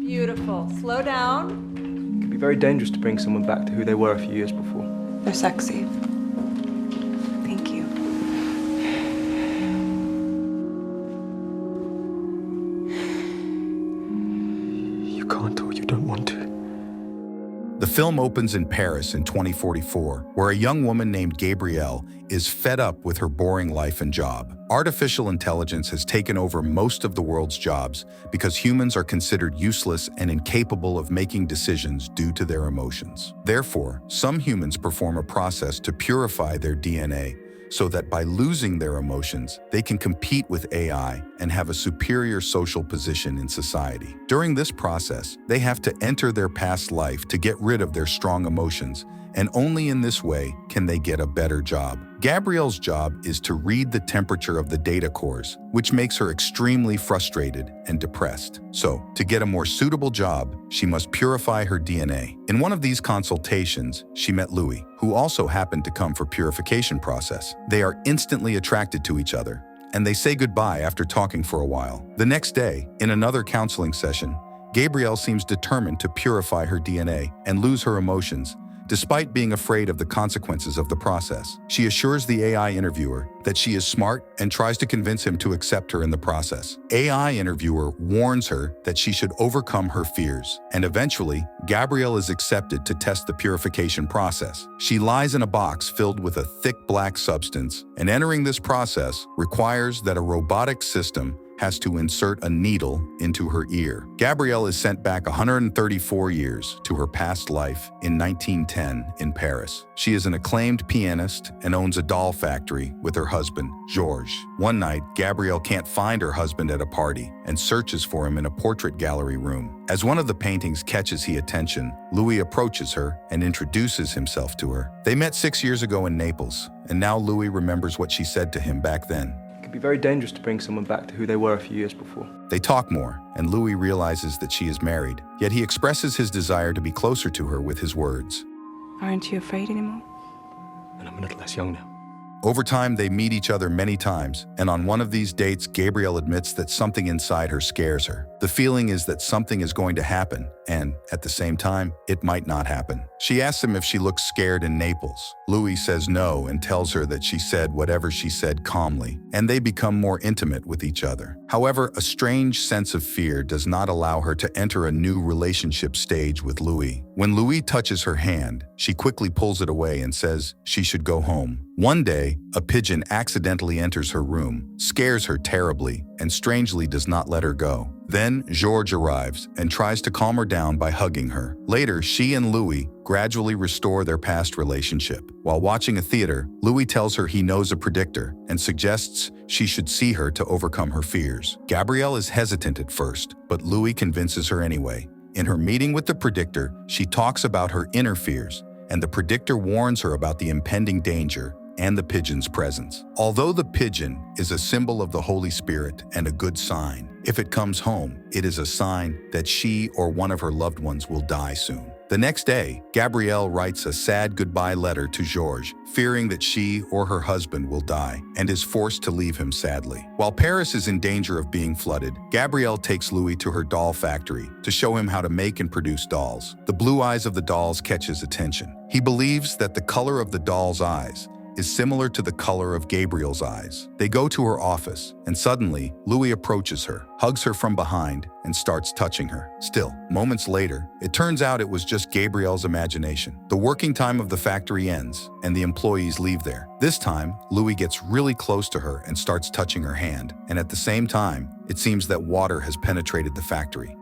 Beautiful. Slow down. It can be very dangerous to bring someone back to who they were a few years before. They're sexy. Thank you. You can't or you don't want to. The film opens in Paris in 2044, where a young woman named Gabrielle is fed up with her boring life and job. Artificial intelligence has taken over most of the world's jobs because humans are considered useless and incapable of making decisions due to their emotions. Therefore, some humans perform a process to purify their DNA so that by losing their emotions, they can compete with AI and have a superior social position in society. During this process, they have to enter their past life to get rid of their strong emotions, and only in this way can they get a better job. Gabrielle's job is to read the temperature of the data cores, which makes her extremely frustrated and depressed. So, to get a more suitable job, she must purify her DNA. In one of these consultations, she met Louis, who also happened to come for purification process. They are instantly attracted to each other, and they say goodbye after talking for a while. The next day, in another counseling session, Gabrielle seems determined to purify her DNA and lose her emotions, despite being afraid of the consequences of the process. She assures the AI interviewer that she is smart and tries to convince him to accept her in the process. AI interviewer warns her that she should overcome her fears, and eventually, Gabrielle is accepted to test the purification process. She lies in a box filled with a thick black substance, and entering this process requires that a robotic system has to insert a needle into her ear. Gabrielle is sent back 134 years to her past life in 1910 in Paris. She is an acclaimed pianist and owns a doll factory with her husband, Georges. One night, Gabrielle can't find her husband at a party and searches for him in a portrait gallery room. As one of the paintings catches his attention, Louis approaches her and introduces himself to her. They met 6 years ago in Naples, and now Louis remembers what she said to him back then. It can be very dangerous to bring someone back to who they were a few years before. They talk more, and Louis realizes that she is married, yet he expresses his desire to be closer to her with his words. Aren't you afraid anymore? And I'm a little less young now. Over time, they meet each other many times, and on one of these dates, Gabrielle admits that something inside her scares her. The feeling is that something is going to happen, and, at the same time, it might not happen. She asks him if she looks scared in Naples. Louis says no and tells her that she said whatever she said calmly, and they become more intimate with each other. However, a strange sense of fear does not allow her to enter a new relationship stage with Louis. When Louis touches her hand, she quickly pulls it away and says she should go home. One day, a pigeon accidentally enters her room, scares her terribly, and strangely does not let her go. Then, Georges arrives and tries to calm her down by hugging her. Later, she and Louis gradually restore their past relationship. While watching a theater, Louis tells her he knows a predictor and suggests she should see her to overcome her fears. Gabrielle is hesitant at first, but Louis convinces her anyway. In her meeting with the predictor, she talks about her inner fears, and the predictor warns her about the impending danger and the pigeon's presence. Although the pigeon is a symbol of the Holy Spirit and a good sign, if it comes home, it is a sign that she or one of her loved ones will die soon. The next day, Gabrielle writes a sad goodbye letter to Georges, fearing that she or her husband will die, and is forced to leave him sadly. While Paris is in danger of being flooded, Gabrielle takes Louis to her doll factory to show him how to make and produce dolls. The blue eyes of the dolls catch his attention. He believes that the color of the doll's eyes is similar to the color of Gabrielle's eyes. They go to her office, and suddenly, Louis approaches her, hugs her from behind, and starts touching her. Still, moments later, it turns out it was just Gabrielle's imagination. The working time of the factory ends, and the employees leave there. This time, Louis gets really close to her and starts touching her hand, and at the same time, it seems that water has penetrated the factory.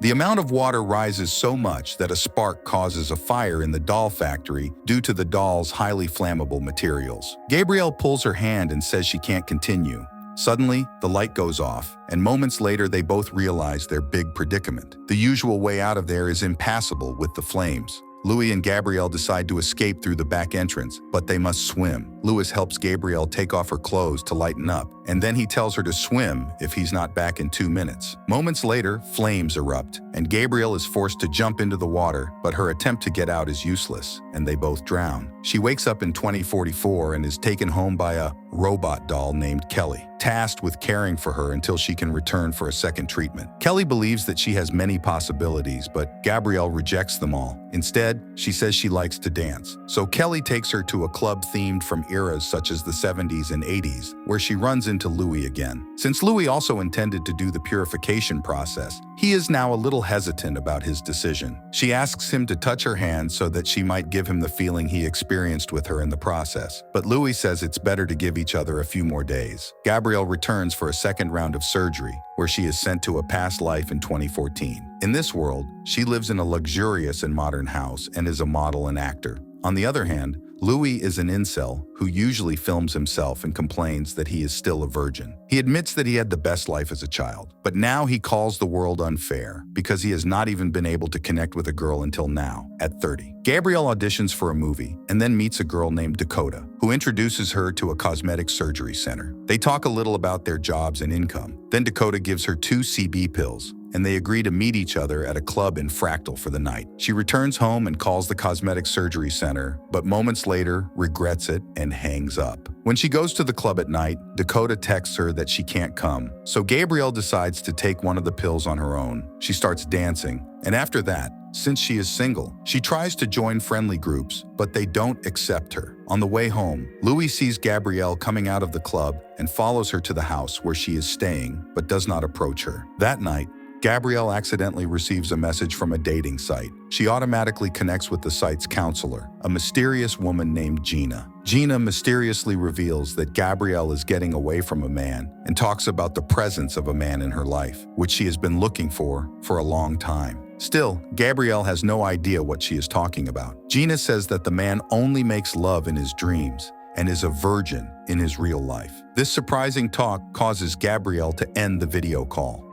The amount of water rises so much that a spark causes a fire in the doll factory due to the doll's highly flammable materials. Gabrielle pulls her hand and says she can't continue. Suddenly, the light goes off, and moments later they both realize their big predicament. The usual way out of there is impassable with the flames. Louis and Gabrielle decide to escape through the back entrance, but they must swim. Louis helps Gabrielle take off her clothes to lighten up, and then he tells her to swim if he's not back in 2 minutes. Moments later, flames erupt, and Gabrielle is forced to jump into the water, but her attempt to get out is useless, and they both drown. She wakes up in 2044 and is taken home by a robot doll named Kelly, tasked with caring for her until she can return for a second treatment. Kelly believes that she has many possibilities, but Gabrielle rejects them all. Instead, she says she likes to dance. So Kelly takes her to a club themed from eras such as the 70s and 80s, where she runs into Louis again. Since Louis also intended to do the purification process, he is now a little hesitant about his decision. She asks him to touch her hand so that she might give him the feeling he experienced with her in the process. But Louis says it's better to give each other a few more days. Gabrielle returns for a second round of surgery, where she is sent to a past life in 2014. In this world, she lives in a luxurious and modern house and is a model and actor. On the other hand, Louis is an incel who usually films himself and complains that he is still a virgin. He admits that he had the best life as a child, but now he calls the world unfair because he has not even been able to connect with a girl until now, at 30. Gabrielle auditions for a movie and then meets a girl named Dakota, who introduces her to a cosmetic surgery center. They talk a little about their jobs and income. Then Dakota gives her 2 CB pills, and they agree to meet each other at a club in Fractal for the night. She returns home and calls the cosmetic surgery center, but moments later regrets it and hangs up. When she goes to the club at night, Dakota texts her that she can't come, so Gabrielle decides to take one of the pills on her own. She starts dancing, and after that, since she is single, she tries to join friendly groups, but they don't accept her. On the way home, Louis sees Gabrielle coming out of the club and follows her to the house where she is staying, but does not approach her. That night, Gabrielle accidentally receives a message from a dating site. She automatically connects with the site's counselor, a mysterious woman named Gina. Gina mysteriously reveals that Gabrielle is getting away from a man and talks about the presence of a man in her life, which she has been looking for a long time. Still, Gabrielle has no idea what she is talking about. Gina says that the man only makes love in his dreams and is a virgin in his real life. This surprising talk causes Gabrielle to end the video call.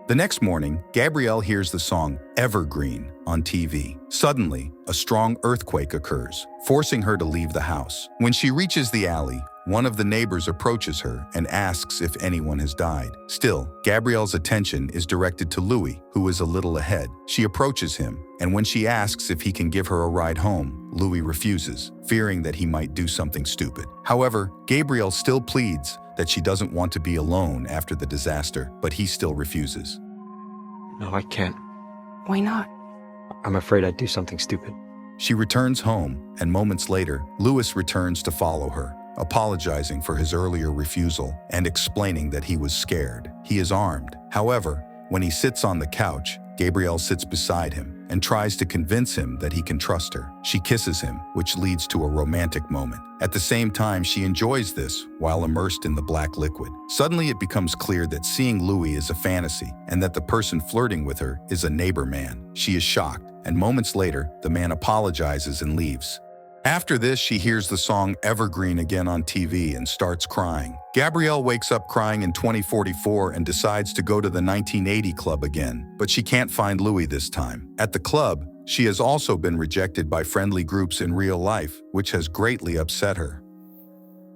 The next morning, Gabrielle hears the song Evergreen on TV. Suddenly, a strong earthquake occurs, forcing her to leave the house. When she reaches the alley, one of the neighbors approaches her and asks if anyone has died. Still, Gabrielle's attention is directed to Louis, who is a little ahead. She approaches him, and when she asks if he can give her a ride home, Louis refuses, fearing that he might do something stupid. However, Gabrielle still pleads that she doesn't want to be alone after the disaster, but he still refuses. No, I can't. Why not? I'm afraid I'd do something stupid. She returns home, and moments later, Louis returns to follow her, apologizing for his earlier refusal and explaining that he was scared. He is armed. However, when he sits on the couch, Gabrielle sits beside him and tries to convince him that he can trust her. She kisses him, which leads to a romantic moment. At the same time, she enjoys this while immersed in the black liquid. Suddenly, it becomes clear that seeing Louis is a fantasy and that the person flirting with her is a neighbor man. She is shocked, and moments later, the man apologizes and leaves. After this, she hears the song Evergreen again on TV and starts crying. Gabrielle wakes up crying in 2044 and decides to go to the 1980 club again, but she can't find Louis this time. At the club, she has also been rejected by friendly groups in real life, which has greatly upset her.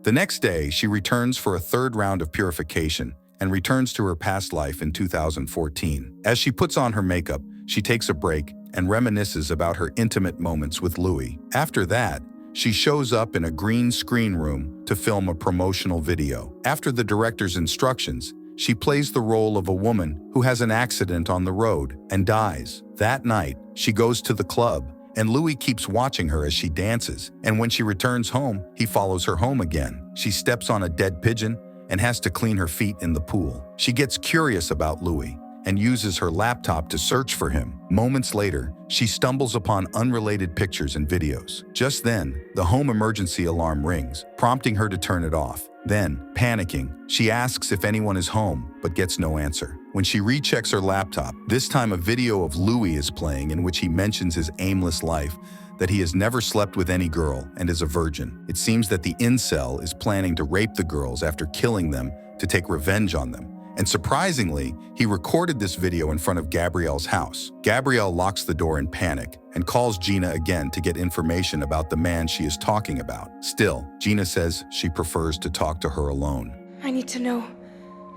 The next day, she returns for a third round of purification and returns to her past life in 2014. As she puts on her makeup, she takes a break and reminisces about her intimate moments with Louis. After that, she shows up in a green screen room to film a promotional video. After the director's instructions, she plays the role of a woman who has an accident on the road and dies. That night, she goes to the club, and Louis keeps watching her as she dances, and when she returns home, he follows her home again. She steps on a dead pigeon and has to clean her feet in the pool. She gets curious about Louis and uses her laptop to search for him. Moments later, she stumbles upon unrelated pictures and videos. Just then, the home emergency alarm rings, prompting her to turn it off. Then, panicking, she asks if anyone is home, but gets no answer. When she rechecks her laptop, this time a video of Louis is playing in which he mentions his aimless life, that he has never slept with any girl and is a virgin. It seems that the incel is planning to rape the girls after killing them to take revenge on them, And surprisingly, he recorded this video in front of Gabrielle's house. Gabrielle locks the door in panic and calls Gina again to get information about the man she is talking about. Still, Gina says she prefers to talk to her alone. I need to know.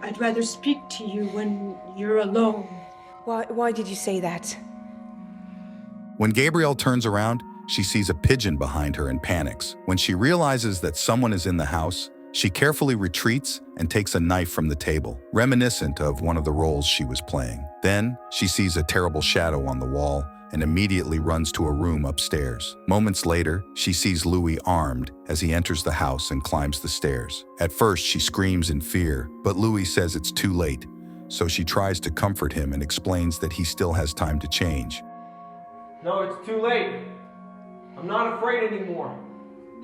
I'd rather speak to you when you're alone. Why did you say that? When Gabrielle turns around, she sees a pigeon behind her and panics. When she realizes that someone is in the house, she carefully retreats and takes a knife from the table, reminiscent of one of the roles she was playing. Then, she sees a terrible shadow on the wall and immediately runs to a room upstairs. Moments later, she sees Louis armed as he enters the house and climbs the stairs. At first, she screams in fear, but Louis says it's too late, so she tries to comfort him and explains that he still has time to change. No, it's too late. I'm not afraid anymore.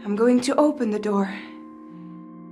I'm going to open the door.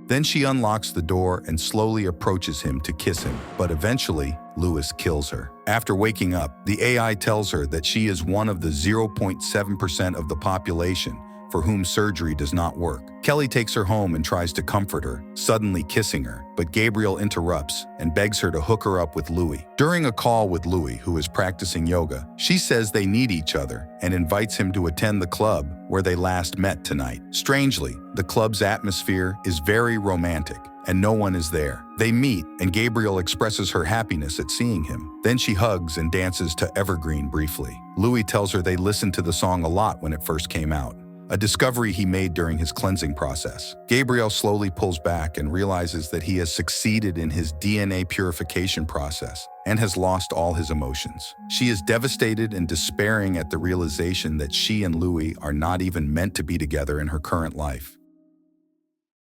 Then she unlocks the door and slowly approaches him to kiss him, but eventually, Louis kills her. After waking up, the AI tells her that she is one of the 0.7% of the population for whom surgery does not work. Kelly takes her home and tries to comfort her, suddenly kissing her, but Gabrielle interrupts and begs her to hook her up with Louis. During a call with Louis, who is practicing yoga, she says they need each other and invites him to attend the club where they last met tonight. Strangely, the club's atmosphere is very romantic, and no one is there. They meet, and Gabrielle expresses her happiness at seeing him. Then she hugs and dances to Evergreen briefly. Louis tells her they listened to the song a lot when it first came out, a discovery he made during his cleansing process. Gabrielle slowly pulls back and realizes that he has succeeded in his DNA purification process and has lost all his emotions. She is devastated and despairing at the realization that she and Louis are not even meant to be together in her current life.